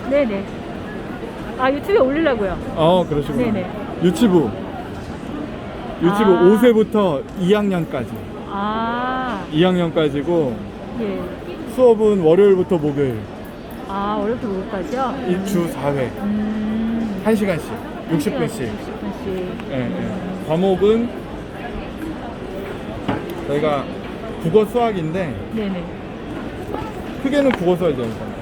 네네. 아, 유튜브에 올리려고요. 그러시구나. 네네. 유치부 아. 5세부터 2학년까지. 아, 2학년까지고 예. 수업은 월요일부터 목요일. 아, 어렵게 못까지요? 주 4회. 1시간씩 60분씩. 60분씩. 예, 예. 과목은 저희가 국어 수학인데 네네. 크게는 국어 수학이니까.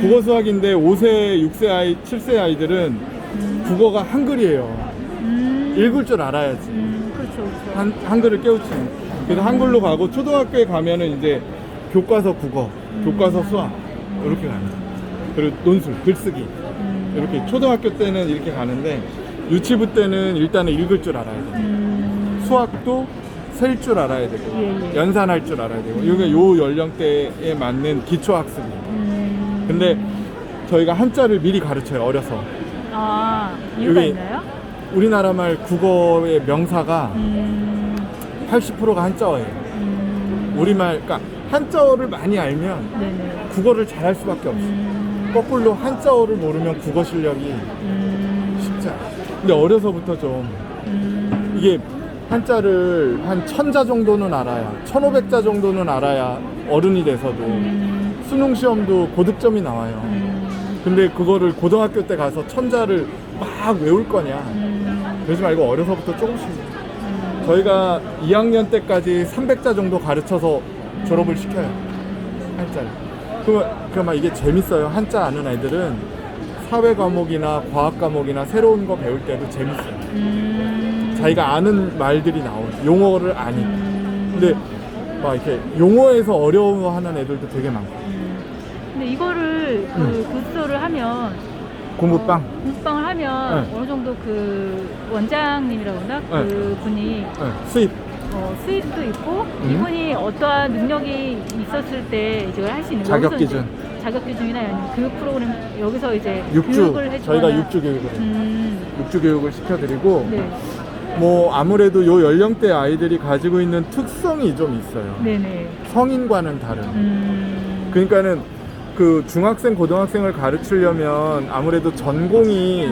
국어 수학인데 5세, 6세 7세 아이들은 국어가 한글이에요. 읽을 줄 알아야지. 그렇죠, 그렇죠. 한글을 깨우치. 그래서 한글로 가고 초등학교에 가면은 이제 교과서 국어, 교과서 수학 이렇게 가요. 그리고 논술, 글쓰기 이렇게 초등학교 때는 이렇게 가는데 유치부 때는 일단은 읽을 줄 알아야 돼요. 수학도 셀 줄 알아야 되고 예, 예. 연산할 줄 알아야 되고 이게 요 연령대에 맞는 기초학습이에요. 근데 저희가 한자를 미리 가르쳐요. 어려서. 아, 이유가 여기 있나요? 우리나라 말 국어의 명사가 80%가 한자어예요. 우리말, 그러니까 한자어를 많이 알면 네네. 국어를 잘할 수밖에 없어요. 거꾸로 한자어를 모르면 국어 실력이 쉽지 않아요. 근데 어려서부터 좀 이게 한자를 한 1000자 정도는 알아야, 1500자 정도는 알아야 어른이 돼서도 수능 시험도 고득점이 나와요. 근데 그거를 고등학교 때 가서 1000자를 막 외울 거냐? 그러지 말고 어려서부터 조금씩. 저희가 2학년 때까지 300자 정도 가르쳐서 졸업을 시켜요. 한자를. 그러면 이게 재밌어요. 한자 아는 아이들은 사회 과목이나 과학 과목이나 새로운 거 배울 때도 재밌어요. 자기가 아는 말들이 나오죠. 용어를 아니. 근데 막 이렇게 용어에서 어려워하는 애들도 되게 많고. 근데 이거를 그 교수를 하면 공부방? 공부방을 하면 네. 어느 정도 그 원장님이라고 하나? 그 분이 수입. 수입도 있고 이분이 어떠한 능력이 있었을 때 이제 할 수 있는 자격 여기서 기준. 이제 자격 기준이나 아니면 교육 프로그램 여기서 이제 6주. 교육을 해주거나 저희가 6주 교육을 해요. 6주 교육을 시켜드리고 네. 뭐 아무래도 요 연령대 아이들이 가지고 있는 특성이 좀 있어요. 네네. 성인과는 다른. 그러니까는 그 중학생, 고등학생을 가르치려면 아무래도 전공이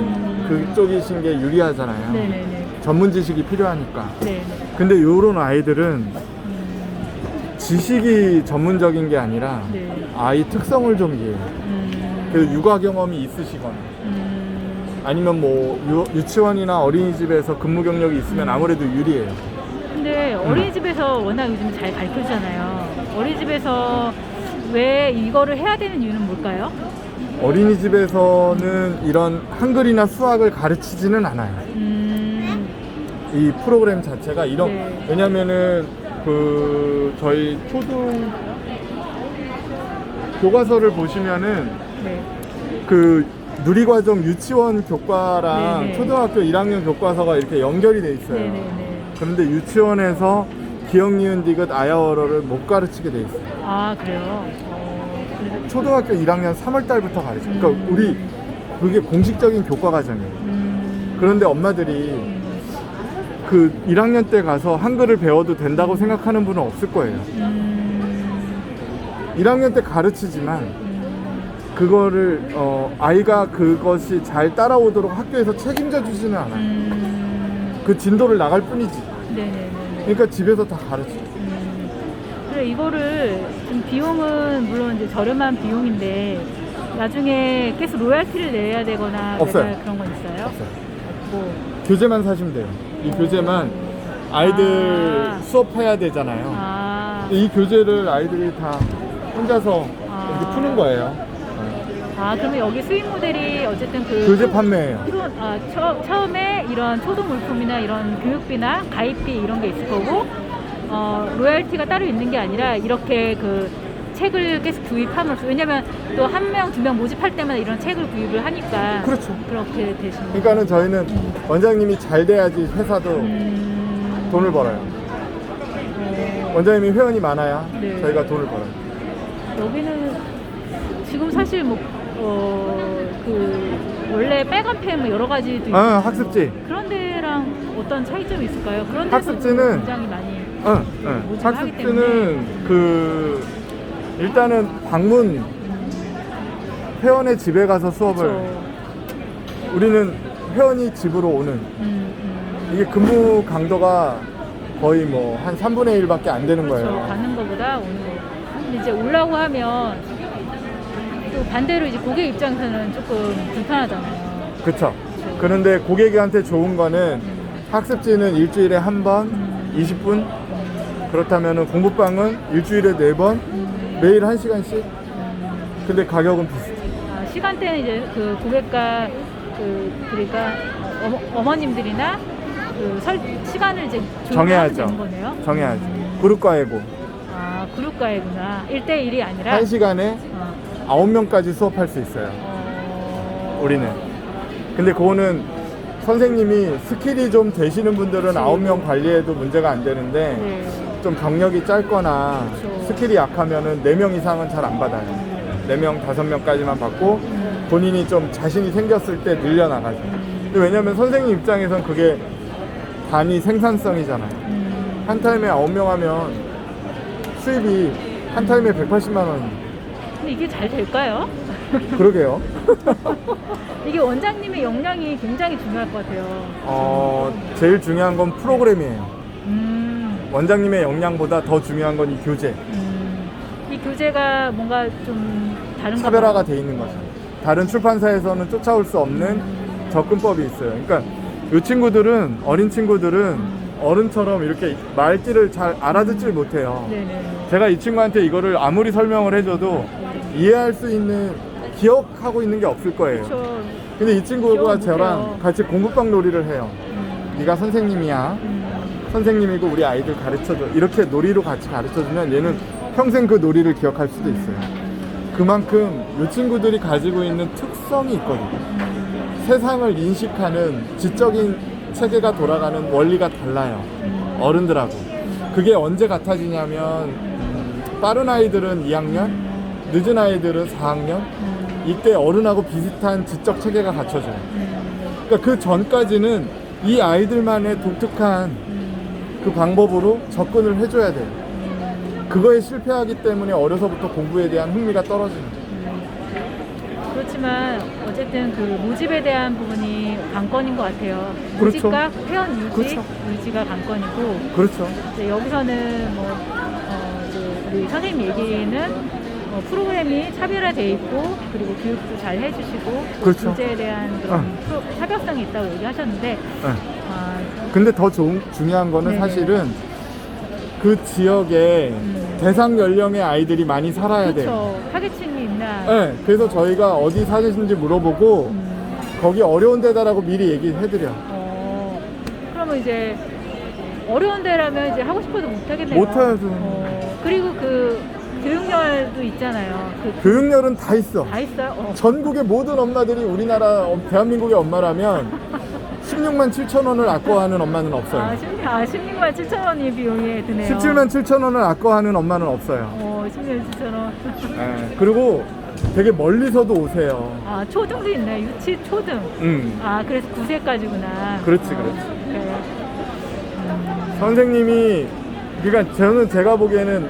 그쪽이신 게 유리하잖아요. 네네네. 전문 지식이 필요하니까. 네네. 근데 요런 아이들은 지식이 전문적인 게 아니라 네. 아이 특성을 좀 이해해요. 그 육아 경험이 있으시거나 아니면 뭐 유치원이나 어린이집에서 근무 경력이 있으면 아무래도 유리해요. 근데 어린이집에서 워낙 요즘 잘 가르쳐주잖아요. 어린이집에서 왜 이거를 해야 되는 이유는 뭘까요? 어린이집에서는 이런 한글이나 수학을 가르치지는 않아요. 이 프로그램 자체가 이런 네. 왜냐면은 그 저희 초등 교과서를 보시면은 네. 그 누리과정 유치원 교과랑 네네. 초등학교 1학년 교과서가 이렇게 연결이 돼 있어요. 네네네. 그런데 유치원에서 기역, 니은, 디귿, 아야어로를 못 가르치게 돼 있어요. 아, 그래요? 그래서 초등학교 1학년 3월 달부터 가르쳐요. 그러니까 우리 그게 공식적인 교과 과정이에요. 그런데 엄마들이 그 1학년 때 가서 한글을 배워도 된다고 생각하는 분은 없을 거예요. 1학년 때 가르치지만 그거를 아이가 그것이 잘 따라오도록 학교에서 책임져 주지는 않아요. 그 진도를 나갈 뿐이지. 네네네. 그러니까 집에서 다 가르쳐요. 그래, 이거를 좀 비용은 물론 이제 저렴한 비용인데 나중에 계속 로얄티를 내야 되거나 없어요. 매달 그런 건 있어요? 없어요. 뭐 교재만 사시면 돼요. 이 교재만 아이들 수업해야 되잖아요. 아, 이 교재를 아이들이 다 혼자서 이렇게 푸는 거예요. 그러면 여기 수입 모델이 어쨌든 그 교재 판매예요. 처음에 이런 초등 물품이나 이런 교육비나 가입비 이런 게 있을 거고 로얄티가 따로 있는 게 아니라 이렇게 그 책을 계속 구입함으로써 왜냐면 또 한 명, 두 명 모집할 때마다 이런 책을 구입을 하니까 그렇죠. 그렇게 되시는 거예요. 그러니까는 저희는 원장님이 잘 돼야지 회사도 돈을 벌어요. 원장님이 회원이 많아야 네. 저희가 돈을 벌어요. 여기는 지금 사실 뭐 그 원래 빨간 펜 뭐 여러 가지도 있고 학습지. 그런 데랑 어떤 차이점이 있을까요? 그런 데서 학습지는 굉장히 많이 모집을 하기 학습지는 그 일단은 방문 회원의 집에 가서 수업을 그렇죠. 우리는 회원이 집으로 오는 이게 근무 강도가 거의 뭐 한 3분의 1밖에 안 되는 그렇죠. 거예요. 가는 거보다 오는 거. 근데 이제 오려고 하면 또 반대로 이제 고객 입장에서는 조금 불편하잖아요. 그쵸. 그런데 고객한테 좋은 거는 학습지는 일주일에 한 번, 20분. 그렇다면 공부방은 일주일에 4번, 매일 1시간씩. 근데 가격은 비슷해. 아, 시간대는 이제 그 고객과 그러니까 어머님들이나 시간을 이제 정해야죠. 되는 거네요. 정해야죠. 그룹 과외고. 아, 그룹 과외구나. 1대1이 아니라 1시간에 어. 9명까지 수업할 수 있어요. 우리는. 근데 그거는 선생님이 스킬이 좀 되시는 분들은 9명 관리해도 문제가 안 되는데 네. 좀 경력이 짧거나 그렇죠. 스킬이 약하면은 4명 이상은 잘 안 받아요. 4명, 5명까지만 받고 본인이 좀 자신이 생겼을 때 늘려나가죠. 근데 왜냐면 선생님 입장에선 그게 단위 생산성이잖아요. 한 타임에 9명 하면 수입이 한 타임에 180만 원. 근데 이게 잘 될까요? 그러게요. 이게 원장님의 역량이 굉장히 중요할 것 같아요. 제일 중요한 건 프로그램이에요. 원장님의 역량보다 더 중요한 건 이 교재. 이 교재가 뭔가 좀 다른가 차별화가 봐요. 돼 있는 거죠. 다른 출판사에서는 쫓아올 수 없는 접근법이 있어요. 그러니까 이 친구들은, 어린 친구들은 어른처럼 이렇게 말귀를 잘 알아듣질 못해요. 네네. 제가 이 친구한테 이거를 아무리 설명을 해줘도 이해할 수 있는, 기억하고 있는 게 없을 거예요. 그렇죠. 근데 이 친구가 기억을 저랑 못해요. 같이 공부방 놀이를 해요. 네가 선생님이야. 선생님이고 우리 아이들 가르쳐줘. 이렇게 놀이로 같이 가르쳐주면 얘는 평생 그 놀이를 기억할 수도 있어요. 그만큼 이 친구들이 가지고 있는 특성이 있거든요. 세상을 인식하는 지적인 체계가 돌아가는 원리가 달라요. 어른들하고. 그게 언제 같아지냐면 빠른 아이들은 2학년, 늦은 아이들은 4학년. 이때 어른하고 비슷한 지적 체계가 갖춰져요. 그러니까 그 전까지는 이 아이들만의 독특한 그 방법으로 접근을 해줘야 돼요. 그거에 실패하기 때문에 어려서부터 공부에 대한 흥미가 떨어지는 거예요. 그렇지만 어쨌든 그 모집에 대한 부분이 관건인 것 같아요. 그렇죠. 모집과 회원 유지, 그렇죠. 유지가 관건이고 그렇죠. 이제 여기서는 뭐 이제 우리 선생님 얘기는 프로그램이 차별화돼 있고 그리고 교육도 잘 해주시고 그렇죠. 교재에 대한 그런 차별성이 있다고 얘기하셨는데 네. 근데 더 중요한 거는 네네. 사실은 그 지역에 대상 연령의 아이들이 많이 살아야 돼요. 그렇죠. 타겟층이 있나? 네, 그래서 저희가 어디 사시는지 물어보고 거기 어려운 데다라고 미리 얘기해드려. 그러면 이제 어려운 데라면 이제 하고 싶어도 못 하겠네요. 못 하죠. 그리고 그 교육열도 있잖아요. 교육열은 다 있어. 다 있어요? 전국의 모든 엄마들이 우리나라 대한민국의 엄마라면 16만 7천 원을 아까워하는 엄마는 없어요. 16만 7천 원이 비용이 드네요. 17만 7천 원을 아까워하는 엄마는 없어요. 16만 7천 원. 네, 그리고 되게 멀리서도 오세요. 초등도 있네. 유치, 초등. 그래서 9세까지구나. 그렇지. 그래. 선생님이, 그러니까 저는 제가 보기에는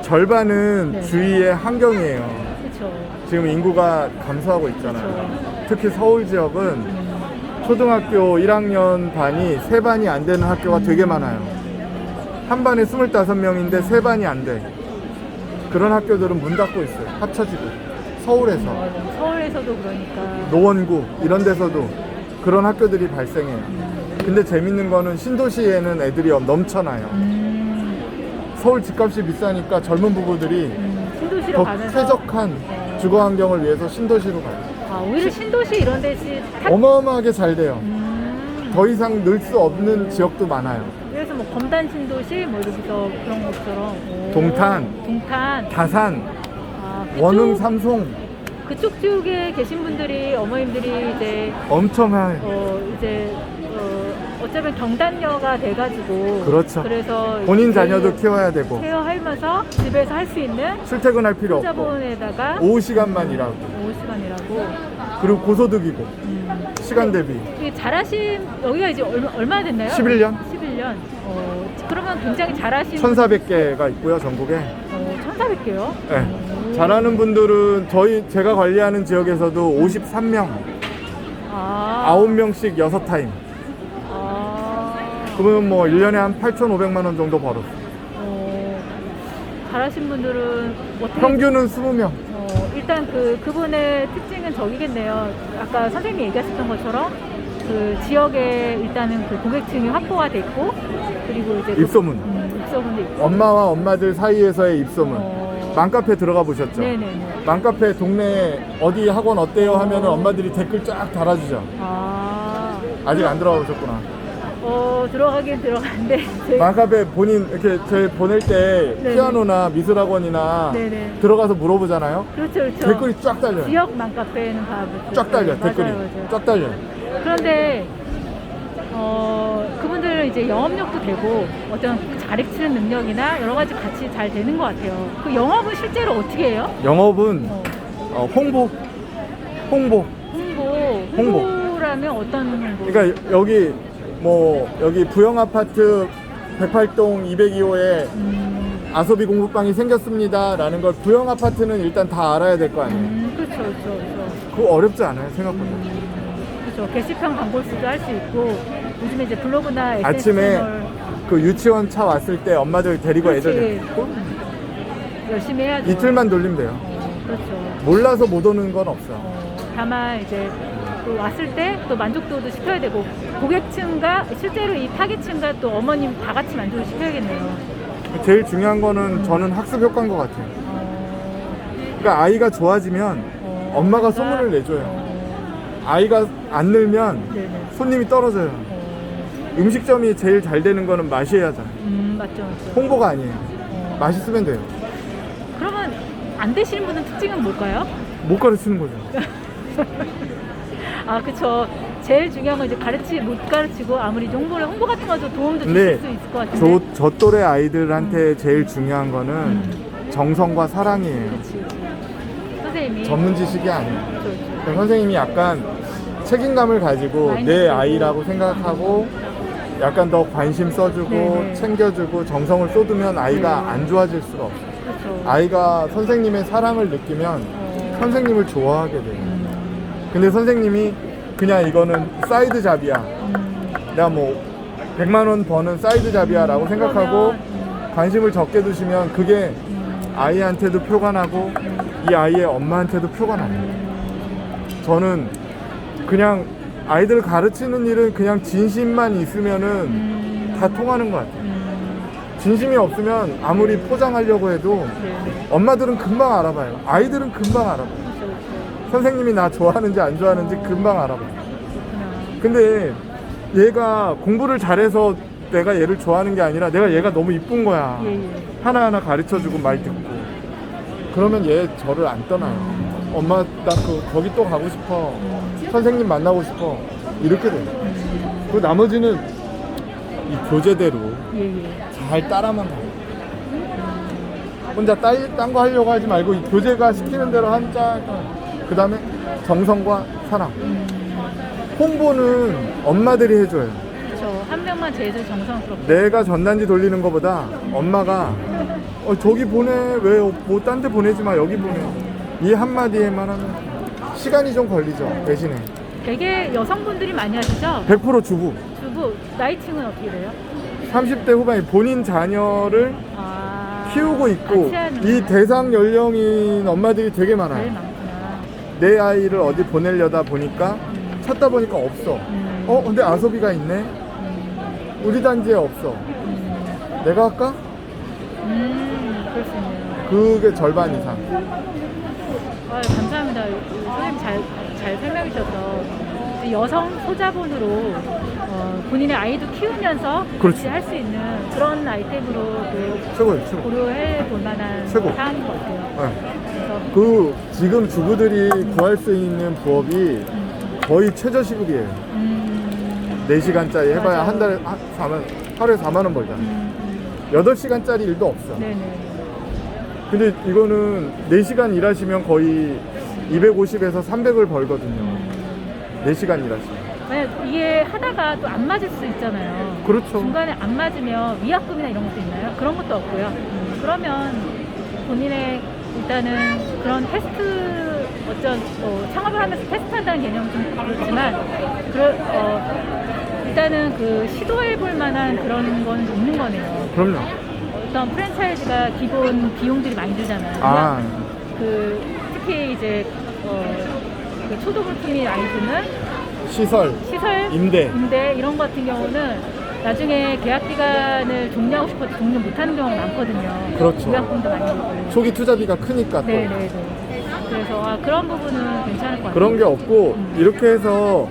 절반은 네. 주위의 환경이에요. 그렇죠. 지금 인구가 감소하고 있잖아요. 그렇죠. 특히 서울 지역은 초등학교 1학년 반이 3반이 안 되는 학교가 되게 많아요. 한 반에 25명인데 3반이 안 돼. 그런 학교들은 문 닫고 있어요. 합쳐지고. 서울에서. 서울에서도 그러니까. 노원구 이런 데서도 그런 학교들이 발생해요. 근데 재밌는 거는 신도시에는 애들이 넘쳐나요. 서울 집값이 비싸니까 젊은 부부들이 신도시로 더 가면서 쾌적한 주거 환경을 위해서 신도시로 가요. 오히려 신도시 이런 데시 어마어마하게 잘 돼요. 더 이상 늘 수 없는 지역도 많아요. 그래서 뭐 검단 신도시 뭐 이러면서 그런 것처럼 동탄 다산, 그쪽, 원흥, 삼송 그쪽 지역에 계신 분들이 어머님들이 이제 엄청나요. 이제 어쩌면 경단녀가 돼가지고 그렇죠. 그래서 본인 자녀도 키워야 되고 케어하면서 집에서 할 수 있는 출퇴근할 필요 없고 혼자본에다가 오후 시간만 일하고 5시간이라고 그리고 고소득이고 시간 대비 이게 잘하신 여기가 이제 얼마나 됐나요? 11년? 11년. 그러면 굉장히 잘하신 1,400개가 있고요 전국에. 1,400개요? 네. 잘하는 분들은 제가 관리하는 지역에서도 53명, 아. 9명씩 6타임. 그러면 뭐 1년에 한 8,500만 원 정도 벌었어. 잘하신 분들은 어떻게 평균은 20명. 일단 그분의 특징은 저기겠네요. 아까 선생님이 얘기하셨던 것처럼 그 지역에 일단은 그 고객층이 확보가 됐고, 그리고 이제 입소문. 입소문도 있고. 엄마와 엄마들 사이에서의 입소문. 맘카페 들어가 보셨죠? 네네네. 맘카페 동네에 어디 학원 어때요 하면은 엄마들이 댓글 쫙 달아주죠. 아직 안 들어가 보셨구나. 들어가긴 들어갔는데. 맘카페 본인 이렇게 제 보낼 때 네네. 피아노나 미술학원이나 네네. 들어가서 물어보잖아요. 그렇죠, 그렇죠. 댓글이 쫙 달려요. 지역 맘카페는 다 쫙 달려. 맞아요, 댓글이 맞아요. 쫙 달려. 그런데 그분들은 이제 영업력도 되고 어떤 가르치는 능력이나 여러 가지 같이 잘 되는 것 같아요. 그 영업은 실제로 어떻게 해요? 영업은 홍보. 홍보라면 어떤 홍보? 그러니까 여기 부영 아파트 108동 202호에 아소비 공부방이 생겼습니다라는 걸 부영 아파트는 일단 다 알아야 될 거 아니에요. 그렇죠, 그렇죠. 그거 어렵지 않아요, 생각보다. 그렇죠. 게시판 광고수도 할 수 있고, 요즘에 이제 블로그나 SNS 아침에 채널 그 유치원 차 왔을 때 엄마들 데리고 그렇지. 애들 데리고 열심히 해야죠. 이틀만 돌리면 돼요. 그렇죠. 몰라서 못 오는 건 없어. 다만 이제 또 왔을 때 또 만족도도 시켜야 되고, 고객층과 실제로 이 타깃층과 또 어머님 다 같이 만족을 시켜야겠네요. 제일 중요한 거는 저는 학습 효과인 것 같아요. 그러니까 아이가 좋아지면 엄마가 소문을 내줘요. 아이가 안 늘면 네네. 손님이 떨어져요. 음식점이 제일 잘 되는 거는 맛이어야죠. 맞죠, 맞죠. 홍보가 아니에요. 맛있으면 돼요. 그러면 안 되시는 분은 특징은 뭘까요? 못 가르치는 거죠. 그쵸. 제일 중요한 건 이제 못 가르치고 아무리 홍보 같은 거도 도움도 근데 주실 수 있을 것 같은데. 저 또래 아이들한테 제일 중요한 거는 정성과 사랑이에요. 그치. 선생님이. 전문 지식이 아니에요. 그쵸. 그러니까 선생님이 약간 책임감을 가지고 내 아이라고 생각하고 약간 더 관심 써주고 네네. 챙겨주고 정성을 쏟으면 아이가 네. 안 좋아질 수가 없어요. 그쵸. 아이가 선생님의 사랑을 느끼면 선생님을 좋아하게 돼요. 근데 선생님이 그냥 이거는 사이드 잡이야. 내가 뭐 100만 원 버는 사이드 잡이야 라고 생각하고 관심을 적게 두시면 그게 아이한테도 표가 나고 이 아이의 엄마한테도 표가 나요. 저는 그냥 아이들 가르치는 일은 그냥 진심만 있으면은 다 통하는 것 같아요. 진심이 없으면 아무리 포장하려고 해도 네. 엄마들은 금방 알아봐요. 아이들은 금방 알아봐요. 선생님이 나 좋아하는지 안 좋아하는지 금방 알아봐요. 근데 얘가 공부를 잘해서 내가 얘를 좋아하는 게 아니라 내가 얘가 너무 이쁜 거야. 하나하나 가르쳐주고 말 듣고. 그러면 얘 저를 안 떠나요. 엄마 나 거기 또 가고 싶어. 선생님 만나고 싶어. 이렇게 돼요. 그 나머지는 이 교재대로 잘 따라만 가요. 혼자 딴 거 하려고 하지 말고 이 교재가 시키는 대로 그 다음에 정성과 사랑. 홍보는 엄마들이 해줘요. 그렇죠. 한 명만 제일 정성스럽게. 내가 전단지 돌리는 것보다 엄마가 저기 보내, 왜 뭐 딴 데 보내지 마, 여기 보내. 이 한마디에만 하면 시간이 좀 걸리죠. 대신에 되게 여성분들이 많이 하시죠? 100% 주부. 주부 나이층은 어떻게 돼요? 30대 후반에 본인 자녀를 키우고 있고 이 대상 연령인 엄마들이 되게 많아요. 제일 많구나. 내 아이를 어디 보내려다 보니까 찾다 보니까 없어. 근데 아소비가 있네. 우리 단지에 없어. 내가 할까? 그럴 수 있네요. 그게 절반 이상. 감사합니다. 선생님 잘 설명해 주셔서 여성 소자본으로 본인의 아이도 키우면서 같이 할 수 있는 그런 아이템으로 최고예요, 최고. 고려해 볼 만한 최고. 사안인 것 같아요. 그 지금 주부들이 구할 수 있는 부업이 거의 최저시급이에요. 4시간짜리 해봐야 맞아요. 한 달에 하루에 4만 원 벌잖아. 8시간짜리 일도 없어. 네네. 근데 이거는 4시간 일하시면 거의 250에서 300을 벌거든요. 4시간 일하시면. 만약 이게 하다가 또 안 맞을 수 있잖아요. 그렇죠. 중간에 안 맞으면 위약금이나 이런 것도 있나요? 그런 것도 없고요. 그러면 본인의 일단은 그런 테스트 창업을 하면서 테스트한다는 개념은 좀 그렇지만 일단은 그 시도해볼 만한 그런 건 있는 거네요. 그럼요. 어떤 프랜차이즈가 기본 비용들이 많이 들잖아요. 아, 특히 이제 그 초도물품이 많이 드는 시설, 시설, 임대 이런 것 같은 경우는 나중에 계약 기간을 종료하고 싶어도 종료 못하는 경우가 많거든요. 그렇죠. 위약금도 많이 들고. 초기 투자비가 크니까 또 네네네. 그래서 그런 부분은 괜찮을 것 같아요. 그런 게 없고 이렇게 해서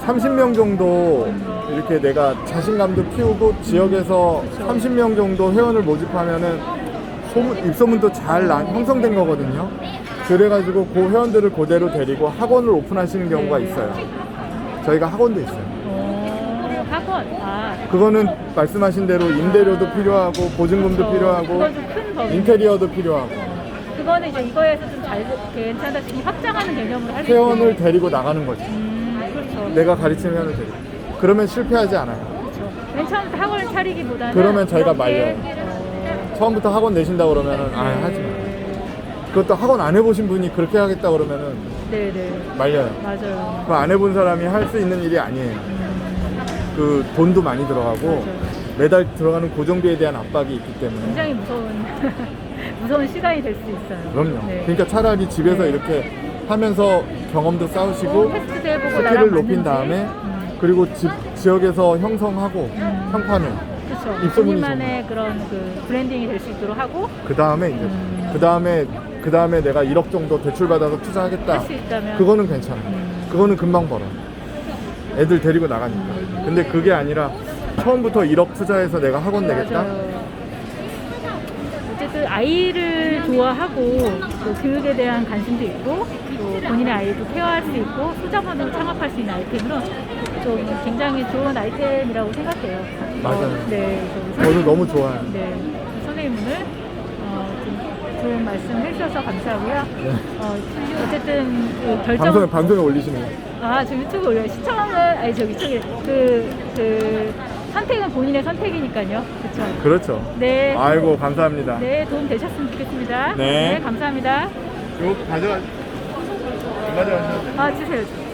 30명 정도 이렇게 내가 자신감도 키우고 지역에서 30명 정도 회원을 모집하면은 입소문도 잘 형성된 거거든요. 그래가지고 그 회원들을 그대로 데리고 학원을 오픈하시는 경우가 있어요. 저희가 학원도 있어요. 학원. 그거는 말씀하신 대로 임대료도 필요하고 보증금도 필요하고 그건 좀 큰 범위. 인테리어도 필요하고 그거는 이제 이거에서 좀 괜찮다 싶으면 확장하는 개념으로 할 수 회원을 있는. 데리고 나가는 거지. 그렇죠. 내가 가르치는 회원을 데리고. 그러면 실패하지 않아요. 그렇죠. 맨 처음부터 학원을 차리기보다는 그러면 저희가 그렇게, 처음부터 학원 내신다 그러면은 하지 마. 그것도 학원 안 해보신 분이 그렇게 하겠다 그러면은 네네. 말려요. 맞아요. 그 안 해본 사람이 할 수 있는 일이 아니에요. 그 돈도 많이 들어가고 맞아요. 매달 들어가는 고정비에 대한 압박이 있기 때문에. 굉장히 무서운 시간이 될 수 있어요. 그럼요. 네. 그러니까 차라리 집에서 네. 이렇게 하면서 경험도 쌓으시고 테스트도 해보고 스킬을 나랑 높인 맞는지. 다음에 그리고 지역에서 형성하고 평판을 그렇죠. 입소문이 본인만의 그런 그 브랜딩이 될 수 있도록 하고 그 다음에 이제 그 다음에 내가 1억 정도 대출 받아서 투자하겠다. 할 수 있다면 그거는 괜찮아. 그거는 금방 벌어. 애들 데리고 나가니까. 근데 그게 아니라 처음부터 1억 투자해서 내가 학원 내겠다. 맞아요. 어쨌든 아이를 좋아하고 또 교육에 대한 관심도 있고 또 본인의 아이도 케어할 수 있고 소자본으로 창업할 수 있는 아이템으로 좀 굉장히 좋은 아이템이라고 생각해요. 맞아요. 네, 저도 너무 좋아요. 네, 선생님을 좀 좋은 말씀 해주셔서 감사하고요. 네. 어쨌든 그 결정 방송에 올리시는 거. 저 유튜브 올려요. 그 선택은 본인의 선택이니까요. 그렇죠. 그렇죠. 네. 아이고 감사합니다. 네, 도움 되셨으면 좋겠습니다. 네. 감사합니다. 이거 가져가셔도 돼요. 주세요.